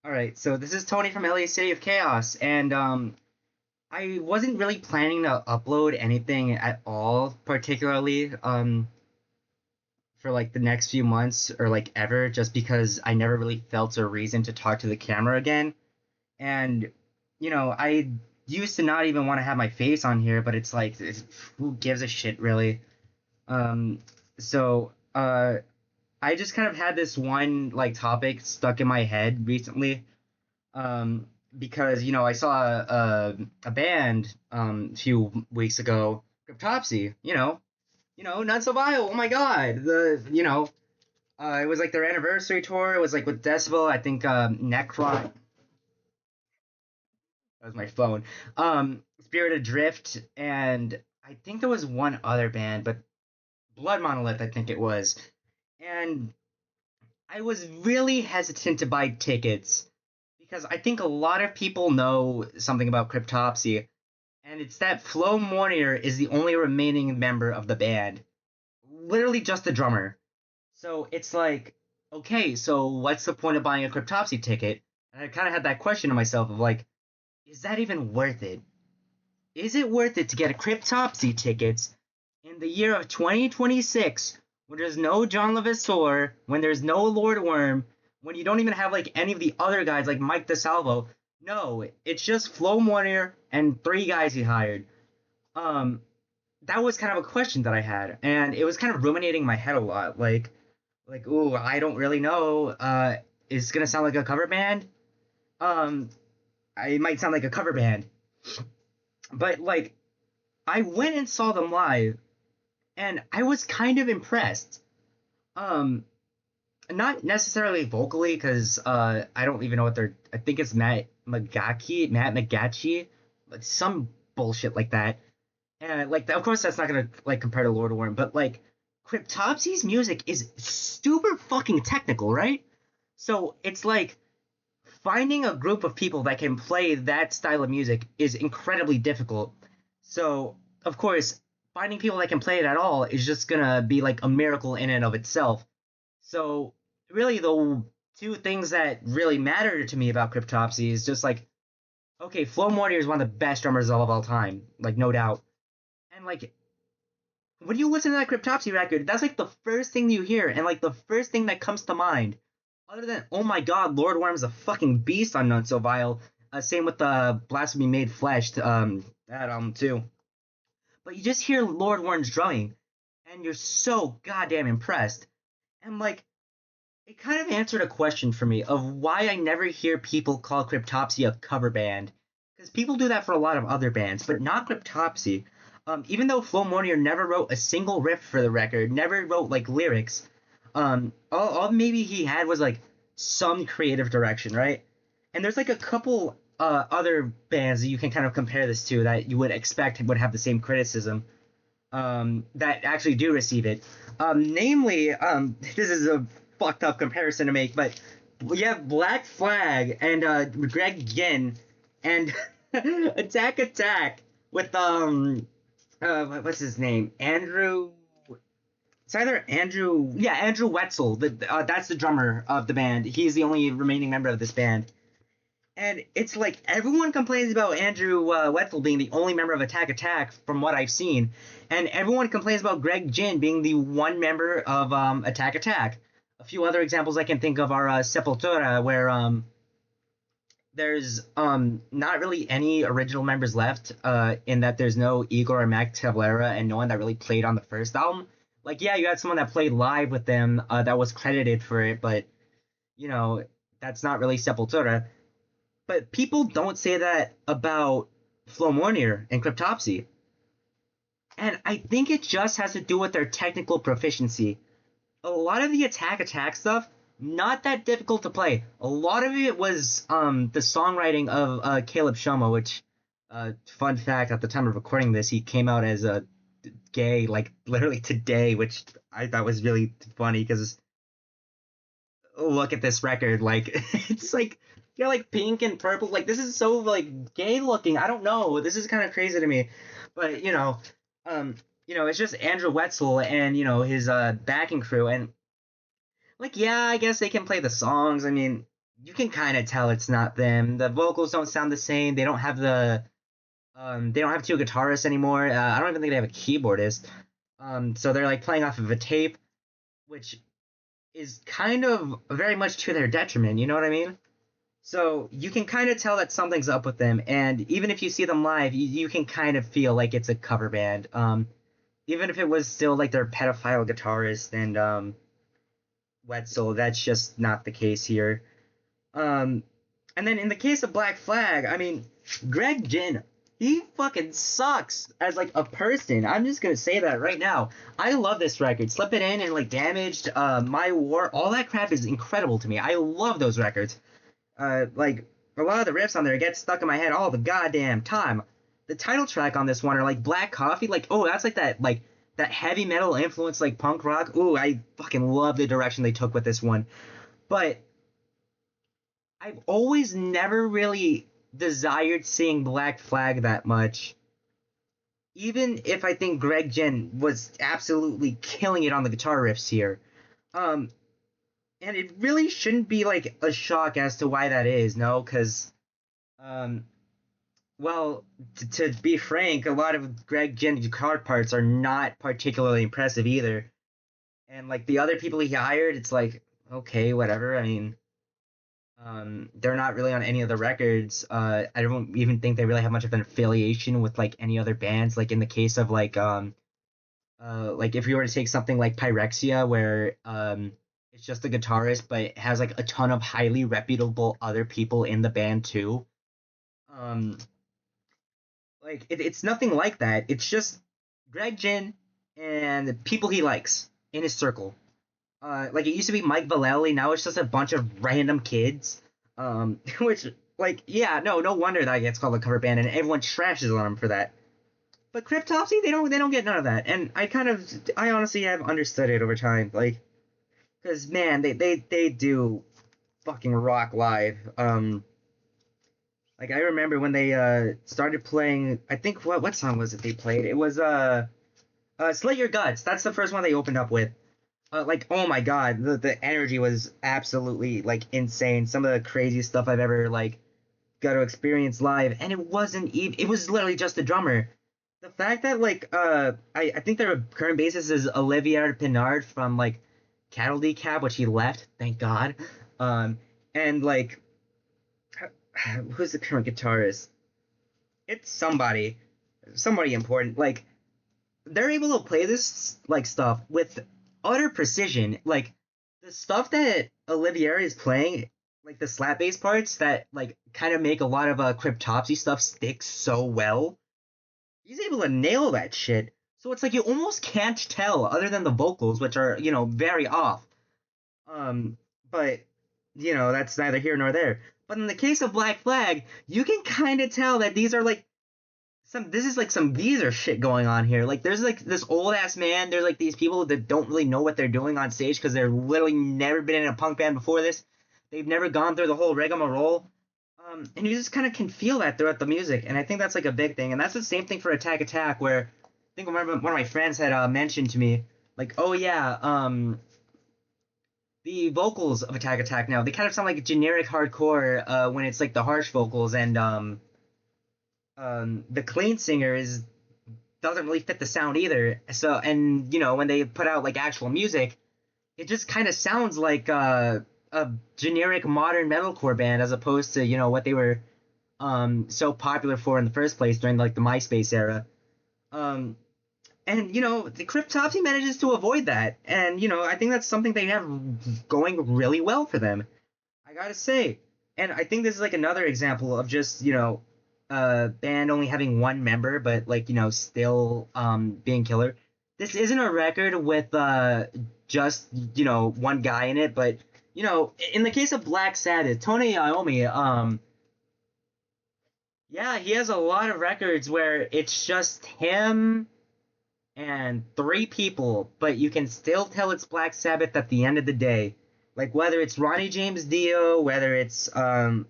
All right, so this is Tony from LA City of Chaos, and I wasn't really planning to upload anything at all, particularly for like the next few months or like ever, just because I never really felt a reason to talk to the camera again. And I used to not even want to have my face on here, but it's like, who gives a shit, really? Um, so I just kind of had this one like topic stuck in my head recently um, because I saw a band a few weeks ago, Cryptopsy. Not so vile. Oh my god, it was like their anniversary tour. It was like with Decibel. I think Necron. That was my phone. Spirit Adrift, and I think there was one other band, but Blood Monolith, I think it was. And I was really hesitant to buy tickets because I think a lot of people know something about Cryptopsy, and it's that Flo Mornier is the only remaining member of the band. Literally just the drummer. So it's like, okay, so what's the point of buying a Cryptopsy ticket? And I kind of had that question to myself of like, is that even worth it? Is it worth it to get a Cryptopsy tickets in the year of 2026 when there's no John Levasseur, when there's no Lord Worm, when you don't even have like any of the other guys like Mike DeSalvo? No, it's just Flo Mornier and three guys he hired. Um, that was kind of a question that I had, and it was kind of ruminating in my head a lot. Ooh, I don't really know. Is it gonna sound like a cover band? Um, it might sound like a cover band, but like I went and saw them live, and I was kind of impressed. Um, Not necessarily vocally, because I don't even know what they're. I think it's Matt McGatchy, like some bullshit like that. And like, of course, that's not gonna like compare to Lord of War, but like, Cryptopsy's music is super fucking technical, right? So it's like finding a group of people that can play that style of music is incredibly difficult. So of course, finding people that can play it at all is just gonna be like a miracle in and of itself. So really, the two things that really matter to me about Cryptopsy is just like, okay, Flo Mortier is one of the best drummers of all time, like no doubt. And like, when you listen to that Cryptopsy record, that's like the first thing you hear, and like the first thing that comes to mind. Other than, oh my god, Lord Worm's a fucking beast on None So Vile. Same with the Blasphemy Made Flesh, that album too. But you just hear Lord Worm's drumming, and you're so goddamn impressed. And like, it kind of answered a question for me of why I never hear people call Cryptopsy a cover band. Because people do that for a lot of other bands, but not Cryptopsy. Even though Flo Mortier never wrote a single riff for the record, never wrote like lyrics, all maybe he had was like some creative direction, right? And there's like a couple other bands that you can kind of compare this to that you would expect would have the same criticism that actually do receive it. Namely, this is a fucked up comparison to make, but we have Black Flag and Greg Ginn and Attack Attack with what's his name? Andrew. It's either Andrew, yeah, Andrew Wetzel. That's the drummer of the band. He's the only remaining member of this band. And it's like everyone complains about Andrew Wetzel being the only member of Attack Attack from what I've seen, and everyone complains about Greg Ginn being the one member of Attack Attack. A few other examples I can think of are Sepultura, where there's not really any original members left, in that there's no Igor or Mac Cavalera and no one that really played on the first album. Like, yeah, you had someone that played live with them that was credited for it, but you know that's not really Sepultura. But people don't say that about Flo Mornier and Cryptopsy. And I think it just has to do with their technical proficiency. A lot of the Attack Attack stuff, not that difficult to play. A lot of it was the songwriting of Caleb Shomo, which, fun fact, at the time of recording this, he came out as a gay, like, literally today, which I thought was really funny because look at this record. Like, it's like, you're like pink and purple. Like, this is so, like, gay looking. I don't know. This is kind of crazy to me. But, um, it's just Andrew Wetzel and, his backing crew. And, like, yeah, I guess they can play the songs. I mean, you can kind of tell it's not them. The vocals don't sound the same. They don't have two guitarists anymore. I don't even think they have a keyboardist. So they're like playing off of a tape, which is kind of very much to their detriment. You know what I mean? So you can kind of tell that something's up with them, and even if you see them live, you can kind of feel like it's a cover band. Even if it was still like their pedophile guitarist and Wetzel, that's just not the case here. Um, and then in the case of Black Flag, I mean, Greg Ginn, he fucking sucks as like a person. I'm just gonna say that right now. I love this record. Slip It In and like Damaged, My War, all that crap is incredible to me. I love those records. Like a lot of the riffs on there get stuck in my head all the goddamn time. The title track on this one are like Black Coffee, like oh that's like that heavy metal influence like punk rock. Ooh, I fucking love the direction they took with this one. But I've always never really desired seeing Black Flag that much. Even if I think Greg Ginn was absolutely killing it on the guitar riffs here. Um, and it really shouldn't be like a shock as to why that is, no, because um, well, to be frank, a lot of Greg Ginn's guitar parts are not particularly impressive either. And like the other people he hired, it's like okay, whatever. I mean, they're not really on any of the records. I don't even think they really have much of an affiliation with like any other bands. Like in the case of like if you were to take something like Pyrexia, where it's just the guitarist, but it has like a ton of highly reputable other people in the band too. Um, like it's nothing like that. It's just Greg Ginn and the people he likes in his circle. Like it used to be Mike Vallely, now it's just a bunch of random kids. Which like yeah, no wonder that gets called a cover band, and everyone trashes on him for that. But Cryptopsy, they don't get none of that, and I honestly have understood it over time, like, because man, they do fucking rock live. Like I remember when they started playing, I think what song was it they played? It was Slit Your Guts. That's the first one they opened up with. Like oh my god, the energy was absolutely like insane. Some of the craziest stuff I've ever like got to experience live, and it wasn't even. It was literally just the drummer. The fact that like I think their current bassist is Olivier Pinard from like Cattle Decap, which he left, thank God. And like who's the current guitarist? It's somebody important. Like they're able to play this like stuff with utter precision. Like the stuff that Olivier is playing, like the slap bass parts that like kind of make a lot of Cryptopsy stuff stick so well. He's able to nail that shit. So it's like you almost can't tell other than the vocals, which are, very off. Um, but that's neither here nor there. But in the case of Black Flag, you can kind of tell that these are like this is like some Weezer shit going on here. Like there's like this old ass man. There's like these people that don't really know what they're doing on stage because they're literally never been in a punk band before this. They've never gone through the whole rigmarole. And you just kind of can feel that throughout the music, and I think that's like a big thing. And that's the same thing for Attack Attack, where I think one of my friends had mentioned to me, like, oh yeah, the vocals of Attack Attack now they kind of sound like generic hardcore when it's like the harsh vocals, and the clean singer is doesn't really fit the sound either. So and when they put out like actual music, it just kind of sounds like a generic modern metalcore band as opposed to what they were so popular for in the first place during like the MySpace era. Um, and the Cryptopsy manages to avoid that, and I think that's something they have going really well for them. I gotta say, and I think this is like another example of just a band only having one member, but like still being killer. This isn't a record with just one guy in it, but in the case of Black Sabbath, Tony Iommi, yeah, he has a lot of records where it's just him and three people, but you can still tell it's Black Sabbath at the end of the day. Like whether it's Ronnie James Dio, whether it's Ian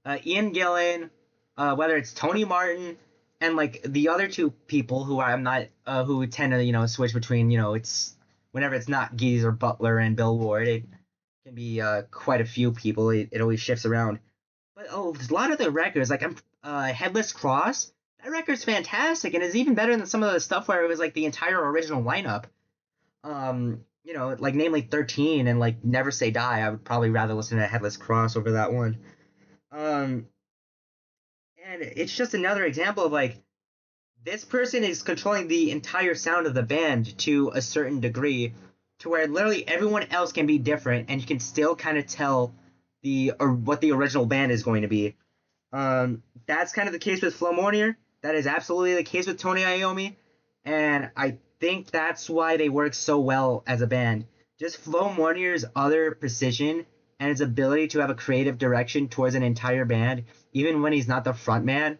Gillan, whether it's Tony Martin, and like the other two people who I'm not, who tend to switch between it's whenever it's not Geezer Butler and Bill Ward, it can be quite a few people. It always shifts around. But a lot of the records, like I'm Headless Cross, that record's fantastic and is even better than some of the stuff where it was like the entire original lineup. Like namely 13 and like Never Say Die. I would probably rather listen to Headless Cross over that one. Um, and it's just another example of like this person is controlling the entire sound of the band to a certain degree, to where literally everyone else can be different, and you can still kind of tell or what the original band is going to be. That's kind of the case with Flo Mornier. That is absolutely the case with Tony Iommi, and I think that's why they work so well as a band. Just Flo Mornier's utter precision and his ability to have a creative direction towards an entire band, even when he's not the front man,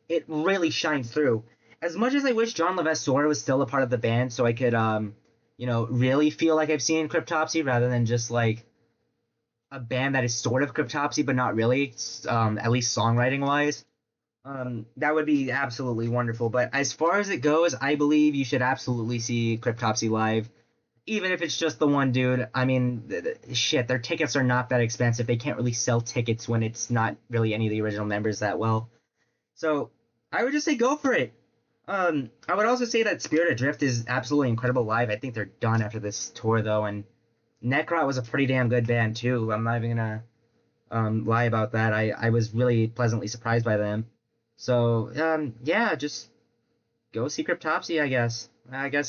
it really shines through. As much as I wish John Levasseur was still a part of the band, so I could, really feel like I've seen Cryptopsy rather than just like a band that is sort of Cryptopsy but not really, at least songwriting wise. That would be absolutely wonderful. But as far as it goes, I believe you should absolutely see Cryptopsy live, even if it's just the one dude. I mean, shit, their tickets are not that expensive. They can't really sell tickets when it's not really any of the original members that well. So I would just say go for it. I would also say that Spirit Adrift is absolutely incredible live. I think they're done after this tour though, and Necrot was a pretty damn good band too. I'm not even gonna lie about that. I was really pleasantly surprised by them. So yeah, just go see Cryptopsy. I guess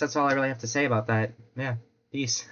that's all I really have to say about that. Yeah, peace.